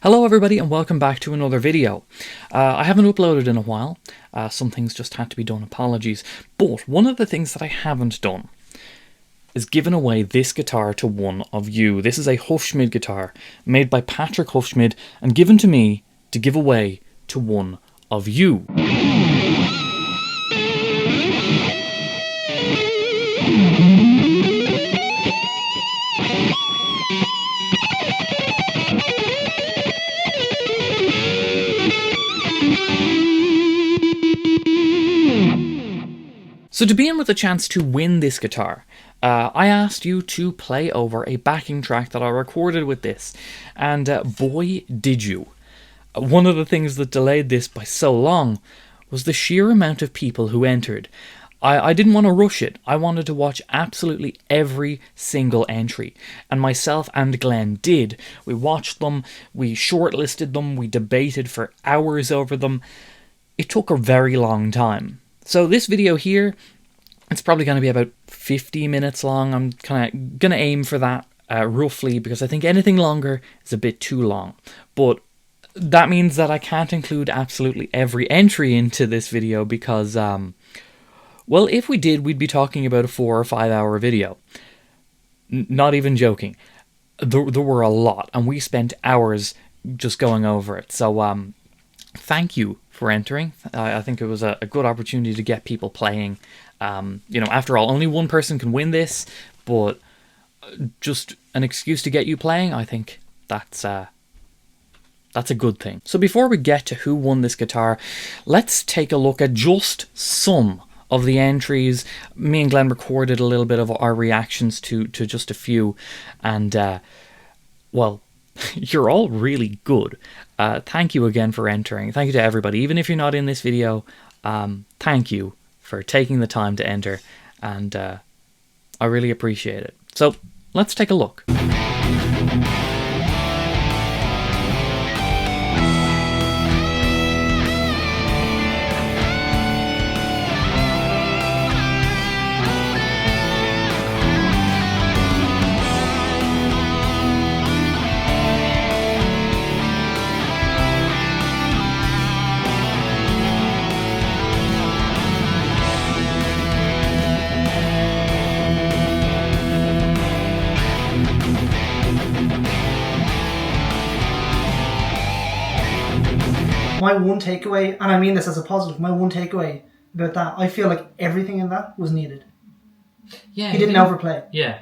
Hello everybody and welcome back to another video. I haven't uploaded in a while, some things just had to be done, apologies, but one of the things that I haven't done is given away this guitar to one of you. This is a Hufschmid guitar made by Patrick Hufschmid and given to me to give away to one of you. So to begin with a chance to win this guitar, I asked you to play over a backing track that I recorded with this, and boy did you. One of the things that delayed this by so long was the sheer amount of people who entered. I didn't want to rush it. I wanted to watch absolutely every single entry, and myself and Glenn did. We watched them, we shortlisted them, we debated for hours over them. It took a very long time. So this video here, it's probably going to be about 50 minutes long. I'm kind of going to aim for that roughly, because I think anything longer is a bit too long. But that means that I can't include absolutely every entry into this video because, well, if we did, we'd be talking about a 4 or 5 hour video. Not even joking. There were a lot, and we spent hours just going over it. So, thank you for entering. I think it was a good opportunity to get people playing. You know, after all, only one person can win this, but just an excuse to get you playing, I think that's a good thing. So before we get to who won this guitar, let's take a look at just some of the entries. Me and Glenn recorded a little bit of our reactions to just a few, and well, you're all really good. Thank you again for entering. Thank you to everybody. Even if you're not in this video, thank you for taking the time to enter, and I really appreciate it. So let's take a look. My one takeaway, and I mean this as a positive, my one takeaway about that, I feel like everything in that was needed. Yeah, he didn't overplay. Yeah.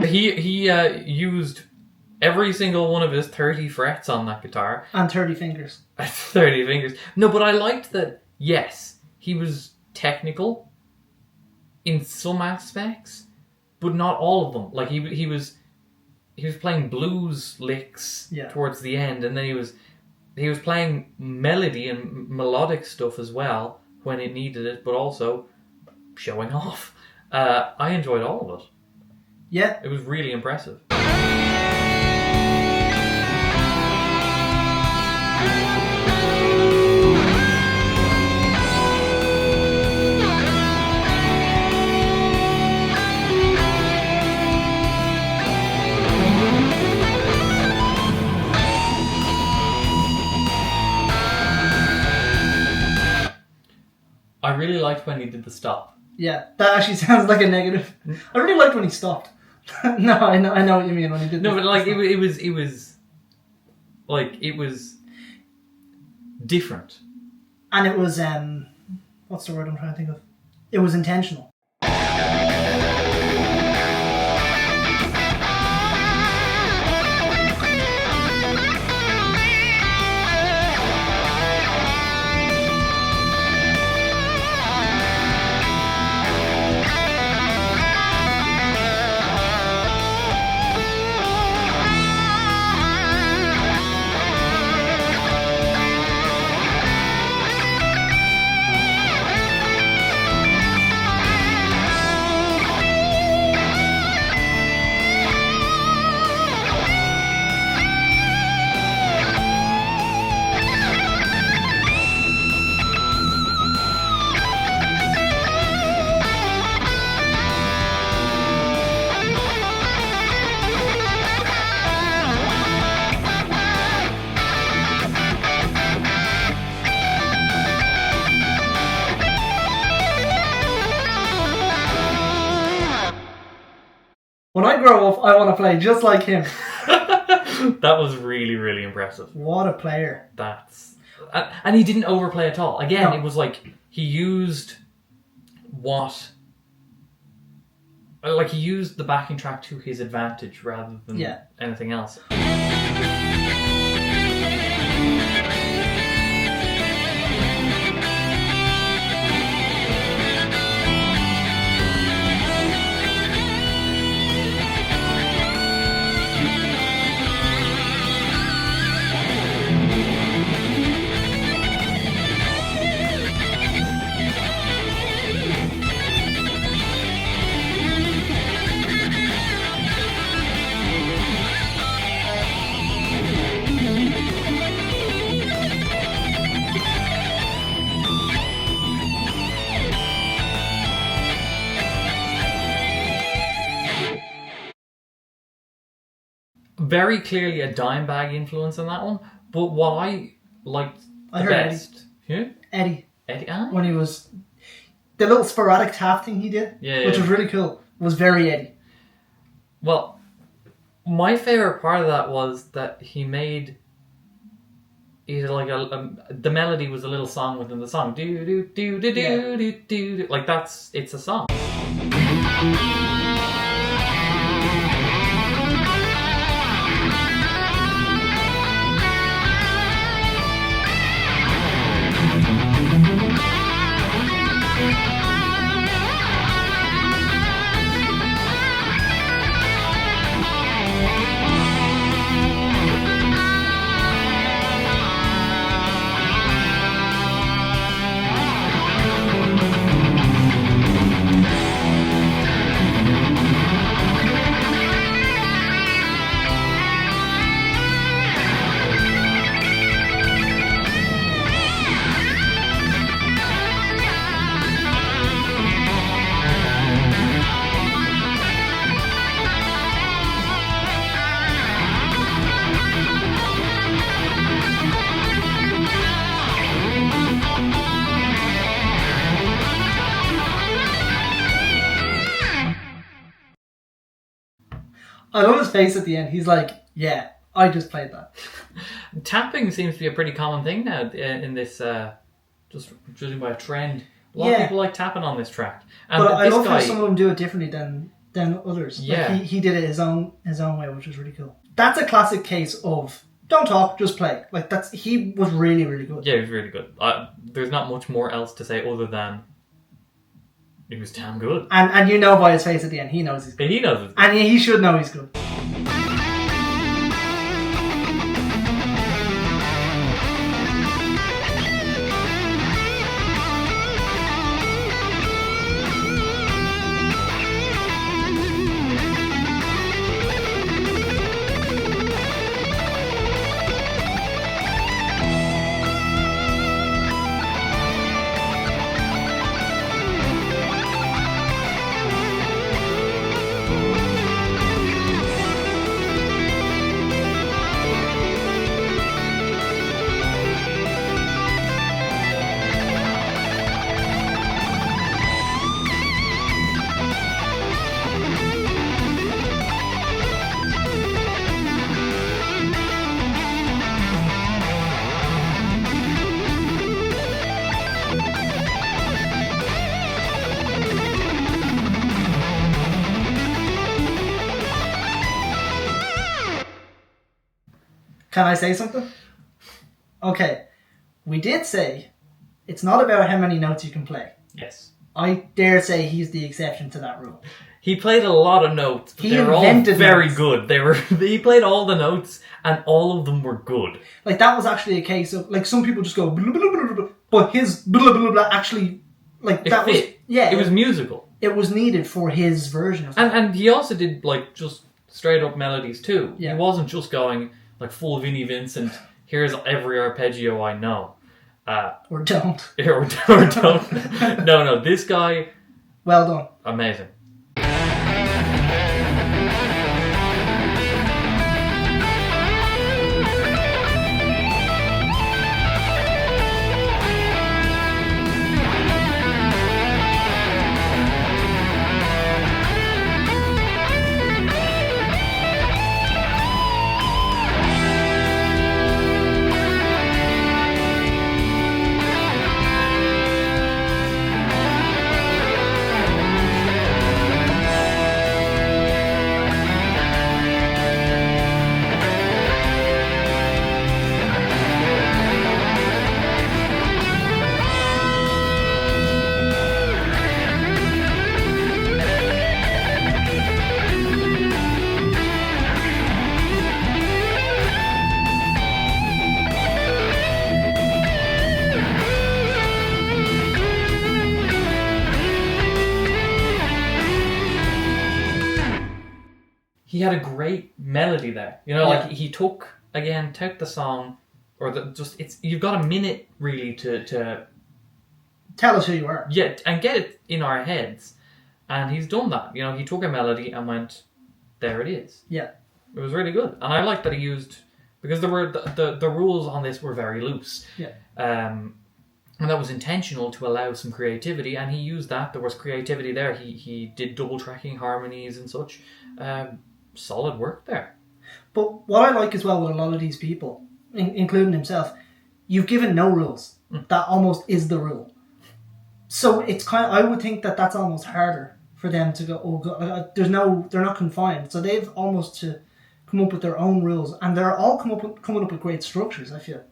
He used every single one of his 30 frets on that guitar. And 30 fingers. 30 fingers. No, but I liked that, yes, he was technical in some aspects, but not all of them. Like, he was playing blues licks towards the end, and then he was playing melody and melodic stuff as well when it needed it, but also showing off. I enjoyed all of it. Yeah. It was really impressive. I really liked when he did the stop. Yeah, that actually sounds like a negative. I really liked when he stopped. No, I know what you mean when he did. No, this. but like it was different. And it was what's the word I'm trying to think of? It was intentional. When I grow up, I want to play just like him. That was really, really impressive. What a player. And he didn't overplay at all. Again, No. it was like he used he used the backing track to his advantage rather than anything else. Very clearly a dime bag influence on that one, but what I liked the best... Eddie. Eddie? When he was... The little sporadic tap thing he did, which was really cool, was very Eddie. Well, my favourite part of that was that he made... the melody was a little song within the song. Do do do do do do do. Like it's a song. I love his face at the end. He's like, yeah, I just played that. Tapping seems to be a pretty common thing now in this, just judging by a trend. A lot of people like tapping on this track. And but I love how some of them do it differently than others. Yeah. Like he did it his own way, which was really cool. That's a classic case of don't talk, just play. Like he was really, really good. Yeah, he was really good. There's not much more else to say other than he was damn good. And you know by his face at the end, he knows he's good. He knows it's good. And he should know he's good. Can I say something? Okay. We did say it's not about how many notes you can play. Yes. I dare say he's the exception to that rule. He played a lot of notes, but they were all very good. He played all the notes, and all of them were good. Like, that was actually a case of, like, some people just go blah, blah, blah, blah, blah, but his blah, blah, blah actually, like, It that fit. was, yeah. It was musical. It was needed for his version of it. And he also did, like, just straight up melodies too. Yeah. He wasn't just going, like, full Vinnie Vincent, here's every arpeggio I know. Or don't. Or don't. No, this guy... Well done. Amazing. He had a great melody there. You know, like he took the song, or you've got a minute really to tell us who you are. Yeah, and get it in our heads. And he's done that. You know, he took a melody and went, there it is. Yeah. It was really good. And I like that he used, because there were the rules on this were very loose. Yeah. And that was intentional to allow some creativity, and he used that. There was creativity there. He did double tracking harmonies and such. Solid work there. But what I like as well with a lot of these people, including himself, you've given no rules. That almost is the rule. So it's kind of, I would think that that's almost harder for them to go, oh God, they're not confined. So they've almost to come up with their own rules, and they're all coming up with great structures, I feel.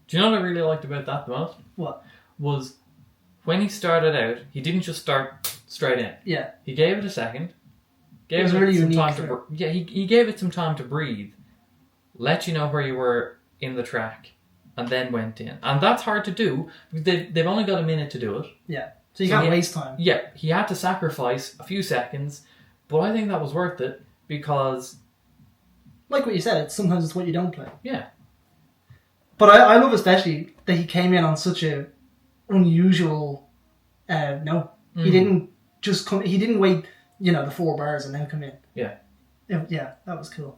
Do you know what I really liked about that the most? What? Was when he started out, he didn't just start straight in. Yeah. He gave it a second. Gave it it really some unique. time to he gave it some time to breathe, let you know where you were in the track, and then went in. And that's hard to do because they've only got a minute to do it. Yeah. So you can't waste time. Yeah, he had to sacrifice a few seconds, but I think that was worth it because, like what you said, sometimes it's what you don't play. Yeah. But I love especially that he came in on such a unusual note. He didn't just come. He didn't wait, the 4 bars and then come in. Yeah. Yeah, that was cool.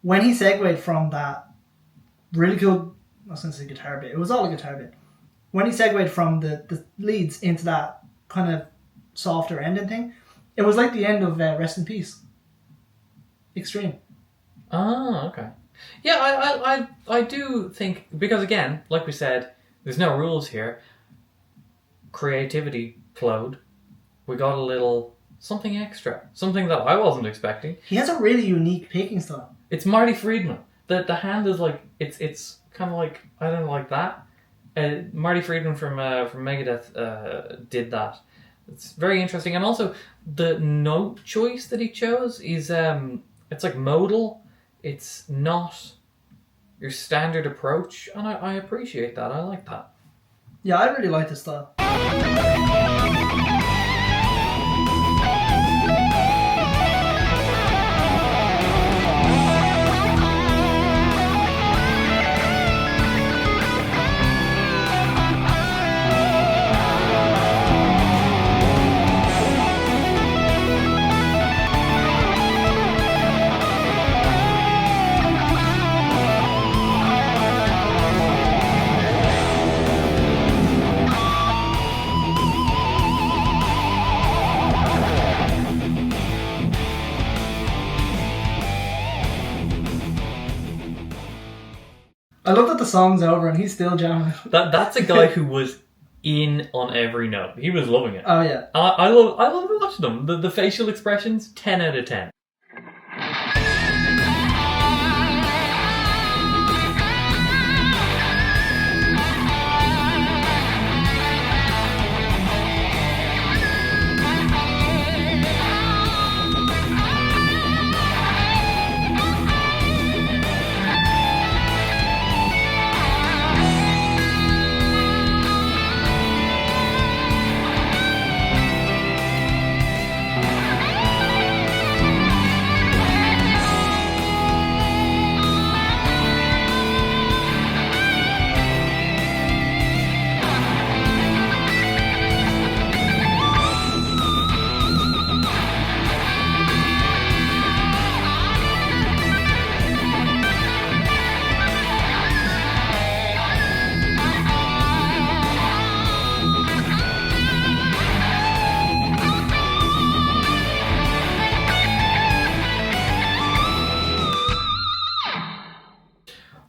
when he segued from that really cool, I was going to say guitar bit, it was all a guitar bit. When he segued from the leads into that kind of softer ending thing, it was like the end of Rest in Peace. Extreme. Oh, okay. Yeah, I do think, because again, like we said, there's no rules here. Creativity flowed. We got a little something extra. Something that I wasn't expecting. He has a really unique picking style. It's Marty Friedman. The hand is like, it's kind of like, I don't know, like that. Marty Friedman from Megadeth did that. It's very interesting. And also, the note choice that he chose is, it's like modal. It's not your standard approach. And I appreciate that. I like that. Yeah, I really like this style. I love that the song's over and he's still jamming. That's a guy who was in on every note. He was loving it. Oh yeah. I love watching them. The facial expressions, 10 out of 10.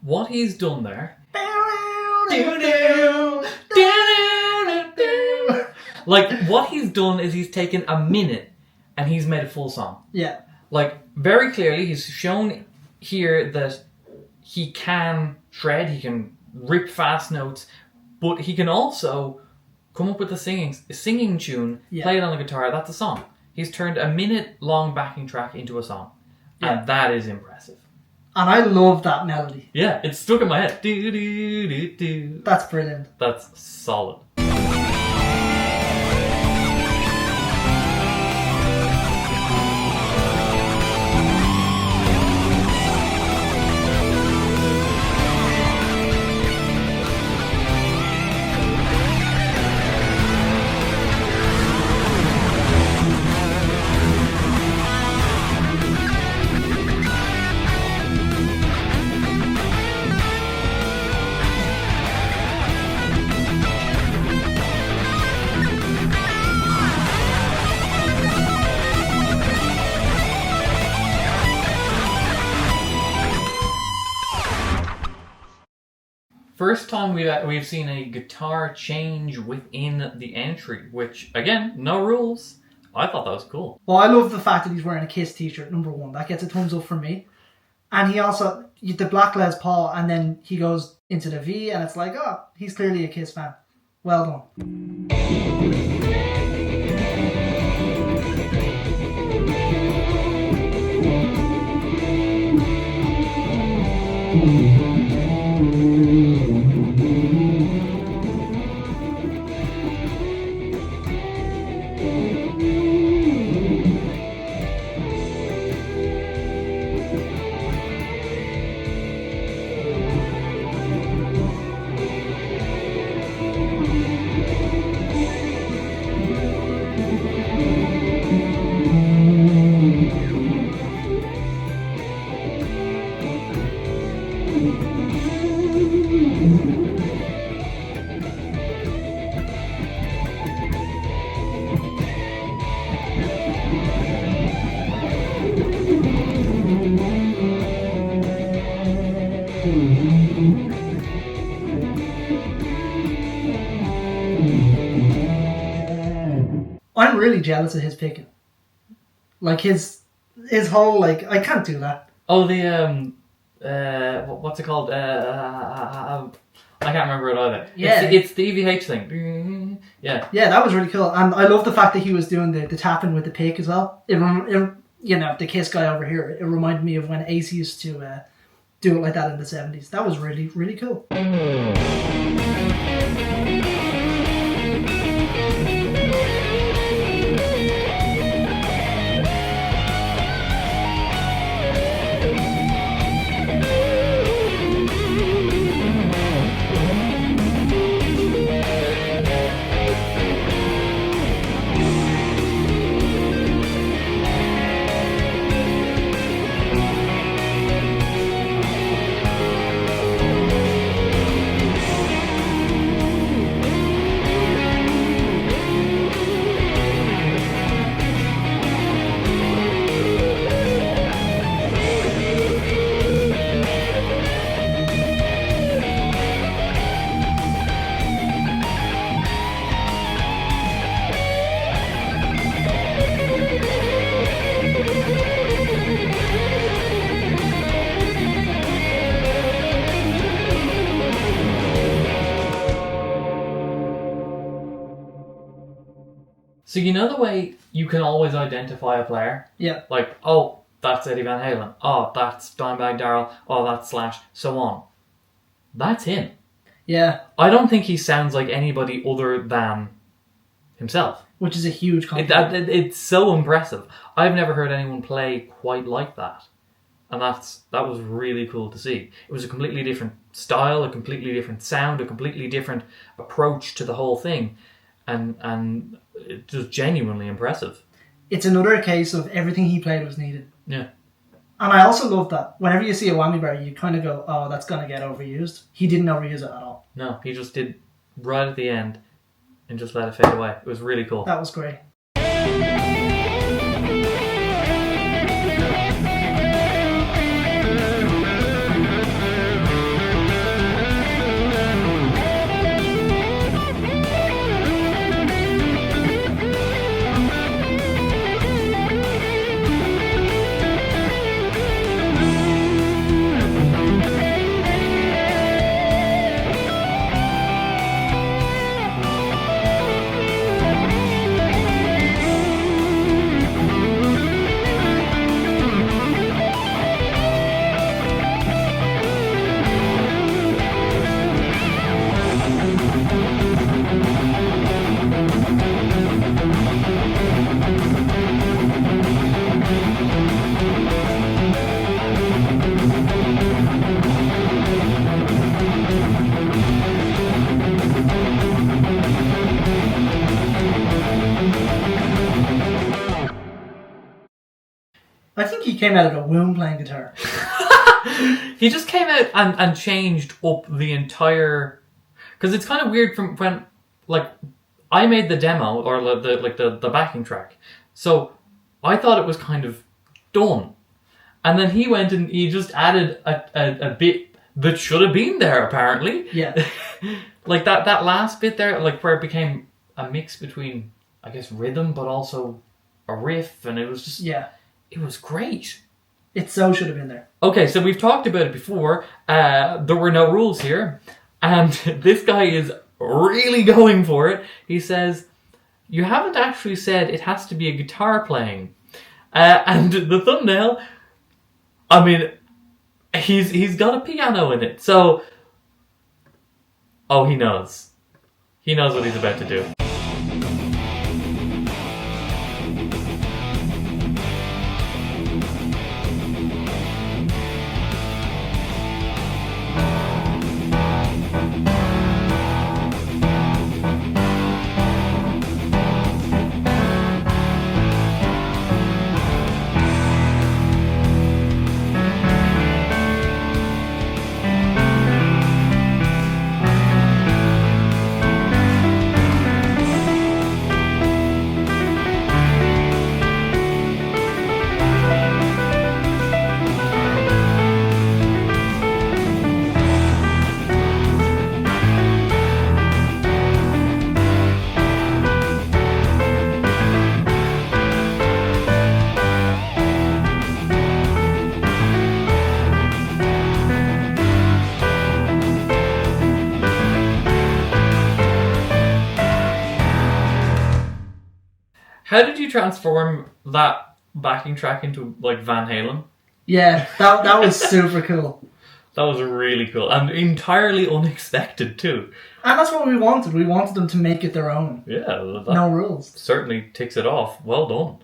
What he's done there, like what he's done is he's taken a minute and he's made a full song. Yeah. Like very clearly, he's shown here that he can shred, he can rip fast notes, but he can also come up with a singing tune, play it on the guitar. That's a song. He's turned a minute-long backing track into a song, and that is impressive. And I love that melody. Yeah, it's stuck in my head. Do, do, do, do. That's brilliant. That's solid. First time we've seen a guitar change within the entry, which, again, no rules. I thought that was cool. Well, I love the fact that he's wearing a Kiss t-shirt, number one. That gets a thumbs up from me. And he also, the black Les Paul, and then he goes into the V, and it's like, oh, he's clearly a Kiss fan. Well done. I'm really jealous of his picking. Like his whole like I can't do that. Oh, the what's it called? I can't remember it either. Yeah. It's the EVH thing. Yeah. Yeah, that was really cool, and I love the fact that he was doing the tapping with the pick as well. It you know, the Kiss guy over here. It reminded me of when Ace used to do it like that in the 70s. That was really, really cool. So you know the way you can always identify a player? Yeah. Like, oh, that's Eddie Van Halen. Oh, that's Dimebag Darrell. Oh, that's Slash. So on. That's him. Yeah. I don't think he sounds like anybody other than himself. Which is a huge compliment. It's so impressive. I've never heard anyone play quite like that. And that was really cool to see. It was a completely different style, a completely different sound, a completely different approach to the whole thing. And it was genuinely impressive. It's another case of everything he played was needed. Yeah. And I also love that whenever you see a whammy bar, you kind of go, oh, that's going to get overused. He didn't overuse it at all. No, he just did right at the end and just let it fade away. It was really cool. That was great. I think he came out of the womb playing guitar. He just came out and changed up the entire... Because it's kind of weird from when... Like, I made the demo, or the backing track. So, I thought it was kind of done. And then he went and he just added a bit that should have been there, apparently. Yeah. Like, that last bit there, like, where it became a mix between, I guess, rhythm, but also a riff, and it was just... Yeah. It was great. It so should have been there. Okay, so we've talked about it before. There were no rules here. And this guy is really going for it. He says, you haven't actually said it has to be a guitar playing. And the thumbnail, I mean, he's got a piano in it. So, oh, he knows. He knows what he's about to do. How did you transform that backing track into like Van Halen? Yeah, that was super cool. That was really cool and entirely unexpected too. And that's what we wanted. We wanted them to make it their own. Yeah, that No rules. certainly ticks it off. Well done.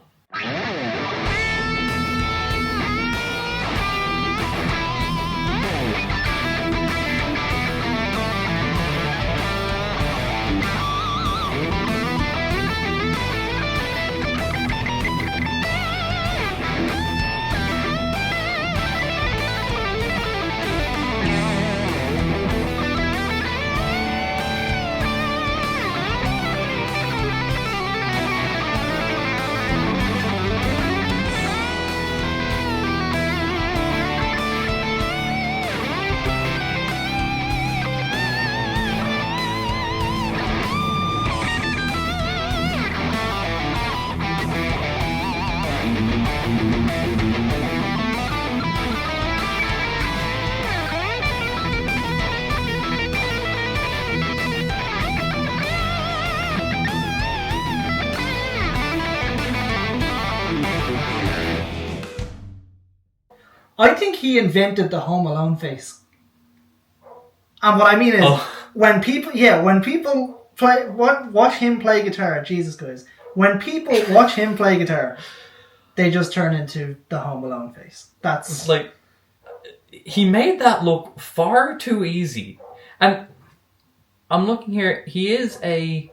I think he invented the Home Alone face. And what I mean is, when people watch him play guitar, Jesus Christ, when people watch him play guitar, they just turn into the Home Alone face. It's like, he made that look far too easy. And I'm looking here, he is a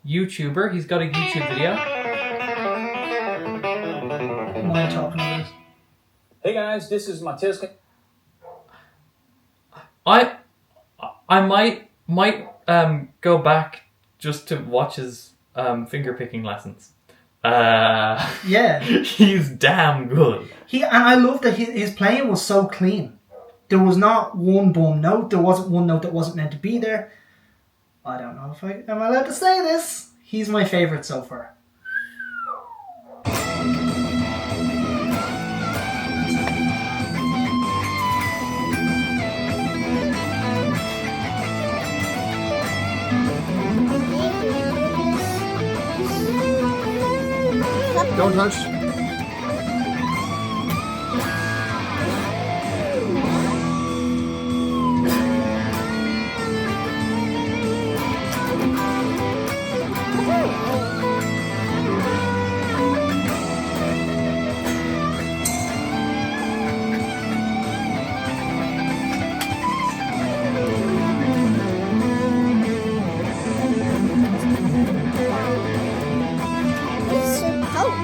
YouTuber, he's got a YouTube video. What am I talking about? Hey guys, this is Matthias. I might go back just to watch his finger picking lessons. Yeah, He's damn good. and I love that his playing was so clean. There was not one bum note. There wasn't one note that wasn't meant to be there. I don't know if am I allowed to say this. He's my favorite so far. Don't touch. It's so cold.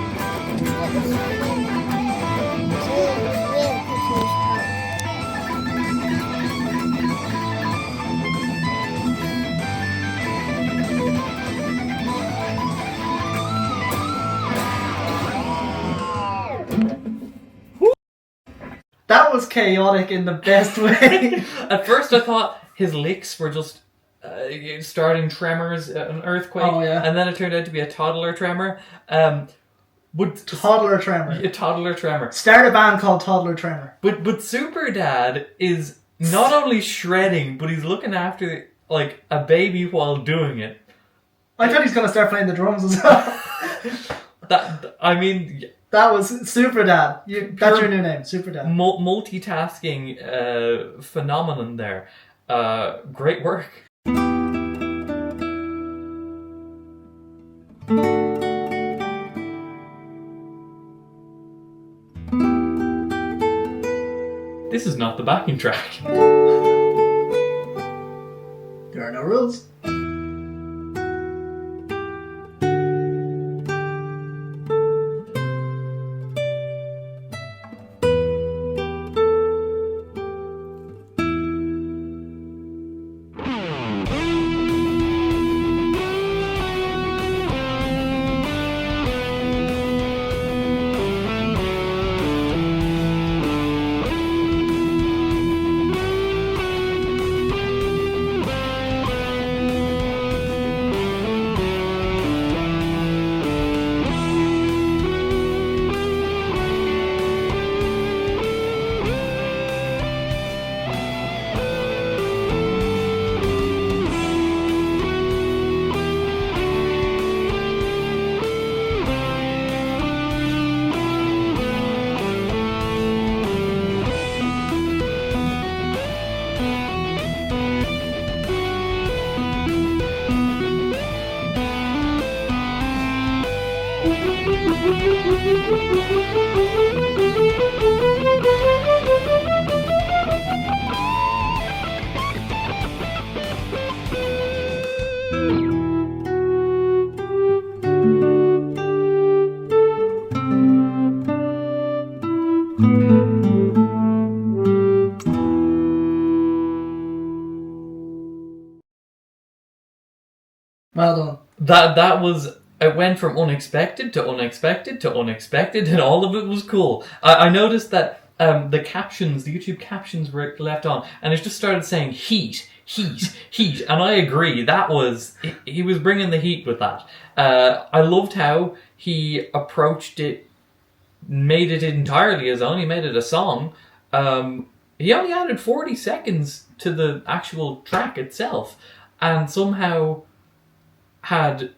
That was chaotic in the best way. At first I thought his licks were just starting tremors, an earthquake, Oh, yeah. and then it turned out to be a toddler tremor. Toddler Tremor. A toddler tremor. Start a band called Toddler Tremor. But Super Dad is not only shredding, but he's looking after like a baby while doing it. I thought he's going to start playing the drums as well. That was Super Dad. That's your new name, Super Dad. Multitasking phenomenon there. Great work. This is not the backing track. There are no rules. Well done. That was, it went from unexpected to unexpected to unexpected, and all of it was cool. I noticed that the captions, the YouTube captions were left on, and it just started saying heat, heat, and I agree. That was, he was bringing the heat with that. I loved how he approached it, made it entirely his own. He made it a song. He only added 40 seconds to the actual track itself, and somehow had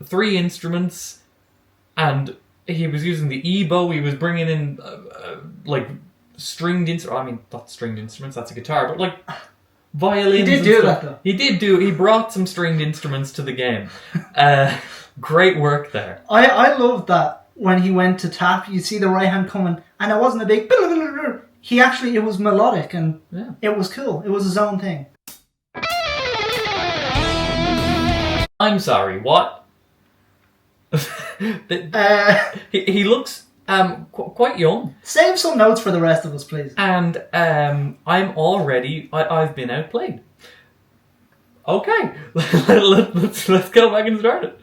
3 instruments, and he was using the ebow. He was bringing in like stringed instruments. I mean, not stringed instruments. That's a guitar, but like violins. He did do that though. He brought some stringed instruments to the game. Great work there. I love that when he went to tap, you see the right hand coming, and it wasn't a big. He actually, it was melodic, and it was cool. It was his own thing. I'm sorry, what? He looks quite young. Save some notes for the rest of us, please. And I've been outplayed. Okay, let's go back and start it.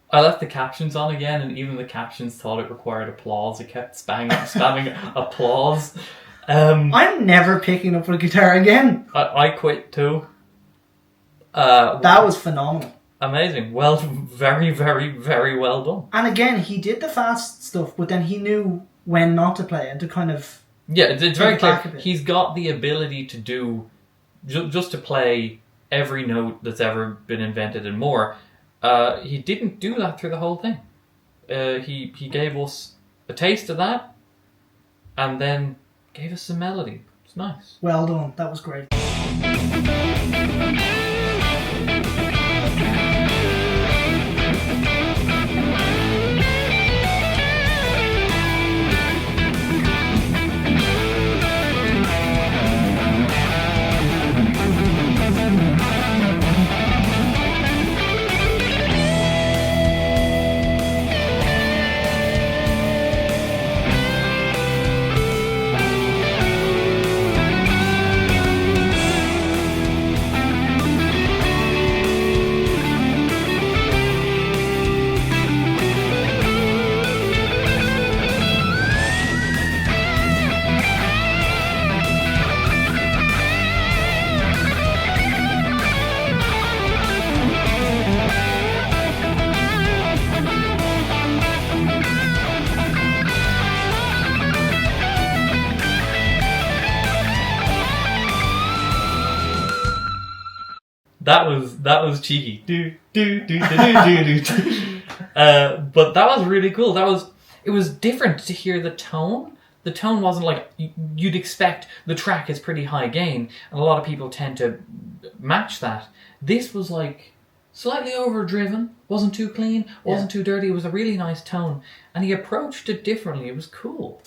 I left the captions on again, and even the captions thought it required applause. It kept spamming applause. I'm never picking up a guitar again. I quit too. That was phenomenal. Amazing. Well, very, very, very well done. And again, he did the fast stuff, but then he knew when not to play and to kind of... Yeah, it's very clear. back a bit. He's got the ability to do, just to play every note that's ever been invented and more. He didn't do that through the whole thing. He gave us a taste of that, and then gave us some melody. It's nice. Well done. That was great. That was cheeky. But that was really cool. It was different to hear the tone. The tone wasn't like you'd expect. The track is pretty high gain, and a lot of people tend to match that. This was like slightly overdriven, wasn't too clean, wasn't too dirty. It was a really nice tone, and he approached it differently. It was cool.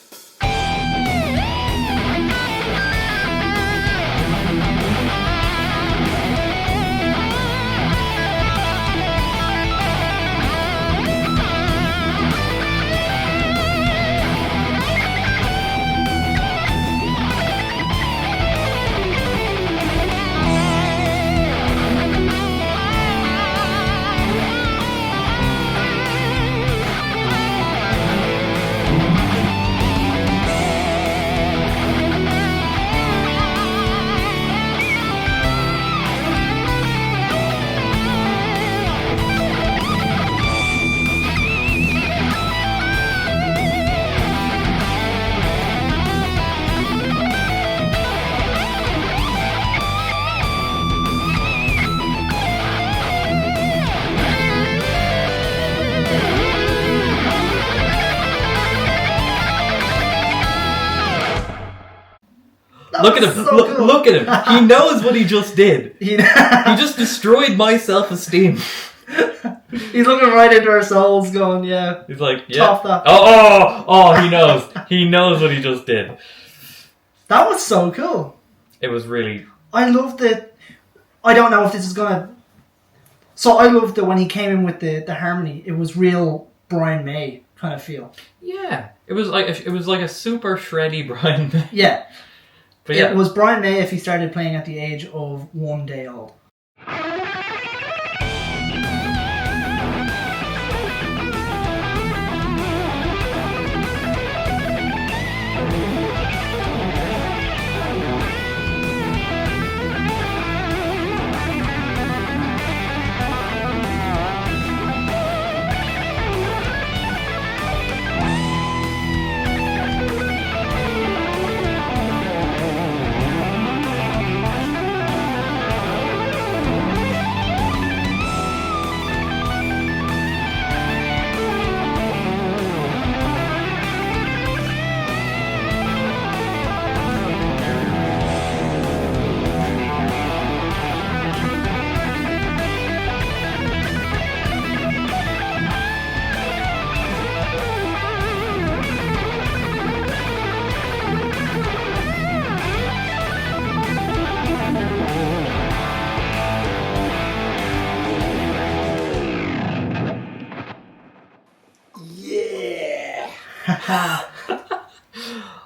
Look at him. So cool. Look at him. He knows what he just did. He He- just destroyed my self-esteem. He's looking right into our souls, going, "Yeah." He's like, yeah. Top that. He knows. He knows what he just did. That was so cool. It was really... I loved it. I don't know if this is gonna. So I loved that when he came in with the harmony. It was real Brian May kind of feel. Yeah. It was like a super shreddy Brian May. Yeah. But yeah. It was Brian May if he started playing at the age of 1 day old.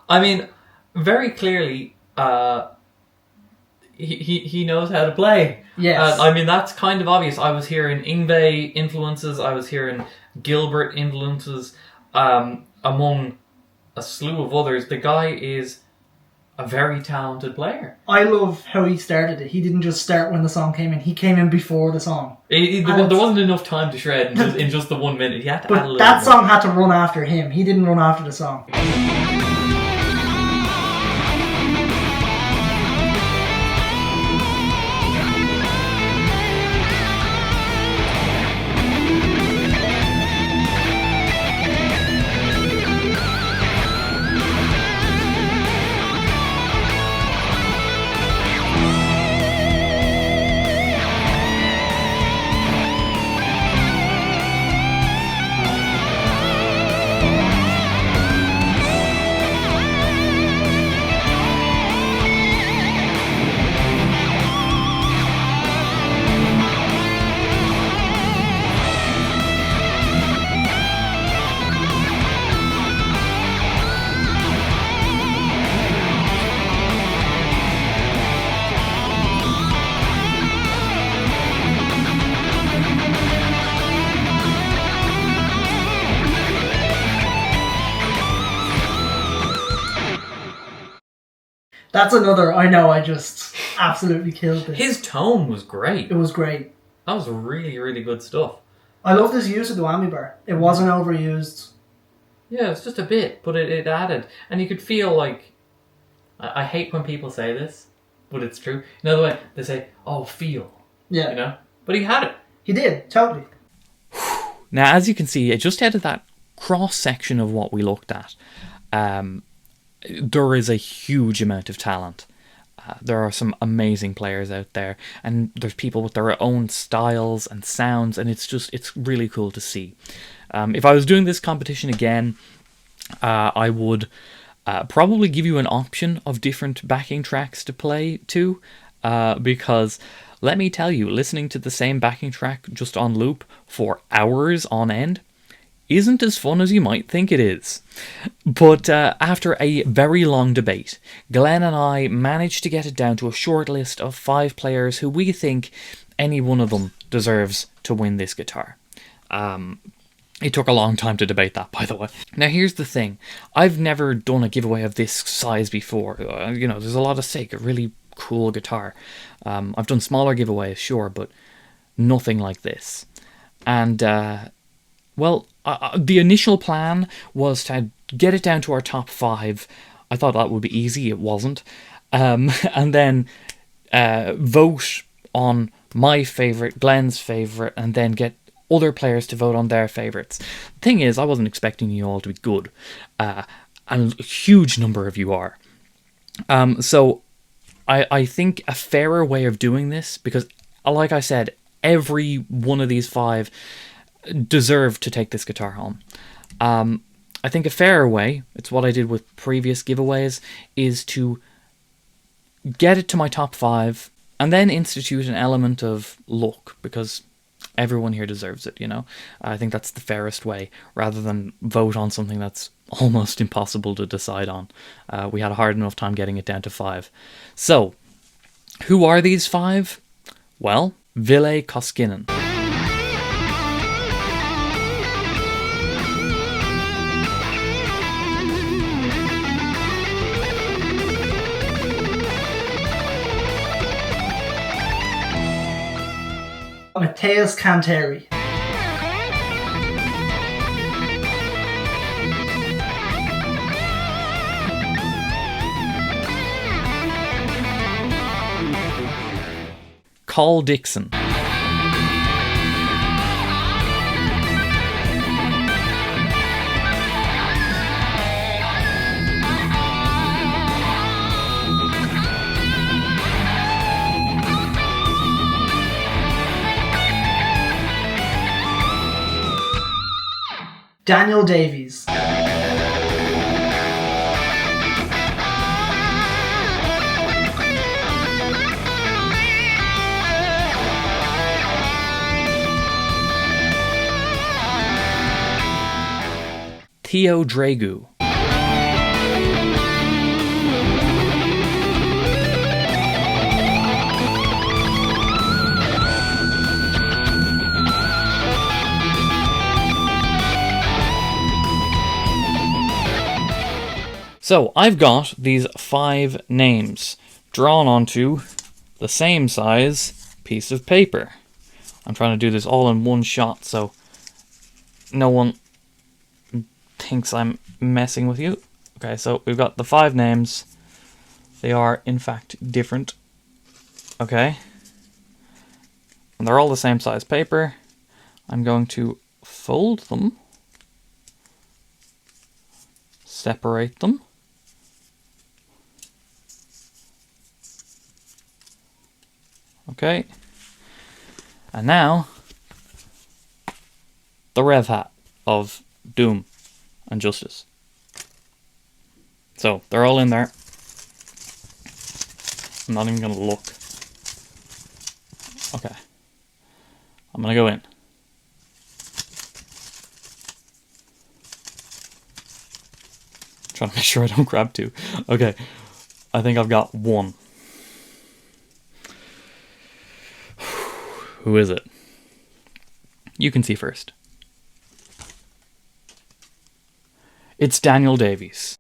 I mean, very clearly, he knows how to play. Yes. I mean, that's kind of obvious. I was hearing Yngwie influences. I was hearing Gilbert influences, among a slew of others. The guy is a very talented player. I love how he started it. He didn't just start when the song came in. He came in before the song. There wasn't enough time to shred in just the 1 minute. He had to add a But little that more. song had to run after him. He didn't run after the song. That's another, I know, I just absolutely killed it. His tone was great. It was great. That was really, really good stuff. I love this use of the whammy bar. It wasn't overused. Yeah, it's just a bit, but it added. And you could feel like... I hate when people say this, but it's true. You know the way they say, oh, feel. Yeah. You know? But he had it. He did, totally. Now, as you can see, just out of that cross-section of what we looked at, there is a huge amount of talent. There are some amazing players out there, and there's people with their own styles and sounds, and it's really cool to see. If I was doing this competition again, I would probably give you an option of different backing tracks to play to, because let me tell you, listening to the same backing track just on loop for hours on end isn't as fun as you might think it is. But after a very long debate, Glenn and I managed to get it down to a short list of 5 players who we think any one of them deserves to win this guitar. It took a long time to debate that, by the way. Now here's the thing. I've never done a giveaway of this size before. There's a lot at stake. A really cool guitar. I've done smaller giveaways, sure, but nothing like this. And, the initial plan was to get it down to our top 5. I thought that would be easy. It wasn't. And then vote on my favourite, Glenn's favourite, and then get other players to vote on their favourites. The thing is, I wasn't expecting you all to be good. And a huge number of you are. So I think a fairer way of doing this, because like I said, every one of these 5 deserved to take this guitar home. I think a fairer way, it's what I did with previous giveaways, is to get it to my top 5 and then institute an element of luck, because everyone here deserves it, you know? I think that's the fairest way, rather than vote on something that's almost impossible to decide on. We had a hard enough time getting it down to 5. So, who are these 5? Well, Ville Koskinen. Matthias Canteri. Carl Dixon. Daniel Davies. Theo Dragu. So, I've got these 5 names drawn onto the same size piece of paper. I'm trying to do this all in one shot so no one thinks I'm messing with you. Okay, so we've got the 5 names. They are, in fact, different. Okay. And they're all the same size paper. I'm going to fold them. Separate them. Okay. And now, the Rev hat of Doom and Justice. So, they're all in there. I'm not even going to look. Okay. I'm going to go in. Trying to make sure I don't grab 2. Okay. I think I've got 1. Who is it? You can see first. It's Daniel Davies.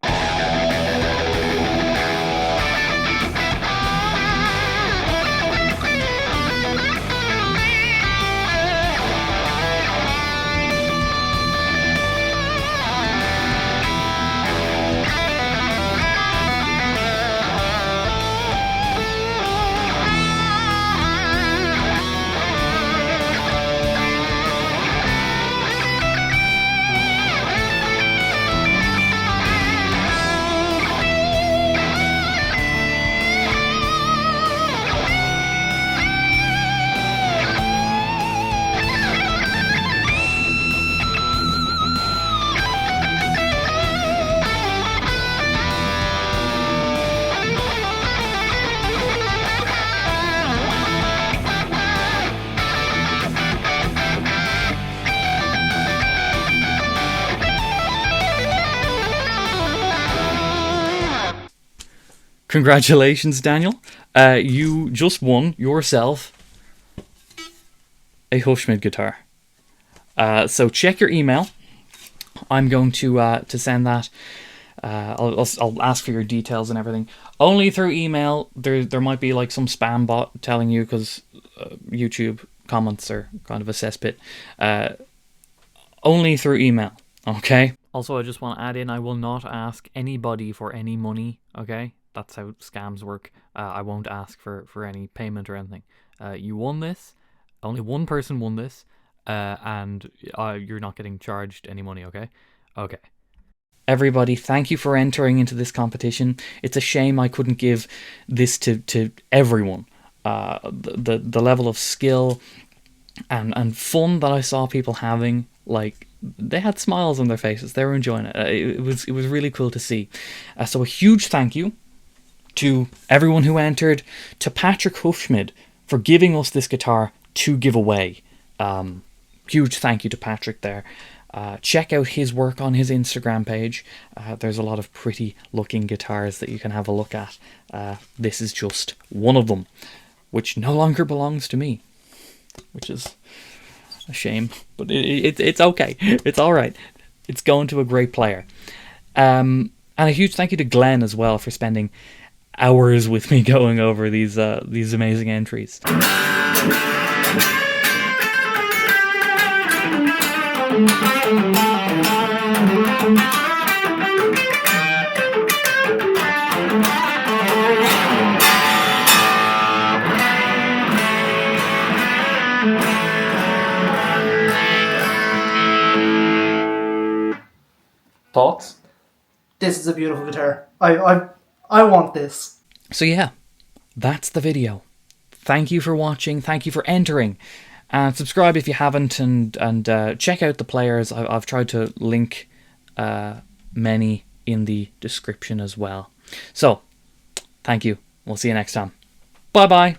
Congratulations, Daniel. You just won yourself a Hufschmid guitar. So check your email. I'm going to send that. I'll ask for your details and everything. Only through email. There might be like some spam bot telling you, because YouTube comments are kind of a cesspit. Only through email. Okay. Also, I just want to add in, I will not ask anybody for any money. Okay. That's how scams work. I won't ask for any payment or anything. You won this. Only one person won this. And you're not getting charged any money, okay? Okay. everybody, thank you for entering into this competition. It's a shame I couldn't give this to everyone. The level of skill and fun that I saw people having, like, they had smiles on their faces. They were enjoying it. It was really cool to see. So a huge thank you to everyone who entered, to Patrick Hufschmid for giving us this guitar to give away. Huge thank you to Patrick there. Check out his work on his Instagram page. There's a lot of pretty looking guitars that you can have a look at. This is just one of them, which no longer belongs to me, which is a shame, but it's okay. It's all right. It's going to a great player. And a huge thank you to Glenn as well for spending hours with me going over these amazing entries. Thoughts? This is a beautiful guitar. I want this. So yeah, that's the video. Thank you for watching. Thank you for entering. And subscribe if you haven't, and check out the players. I've tried to link many in the description as well. So, thank you. We'll see you next time. Bye-bye.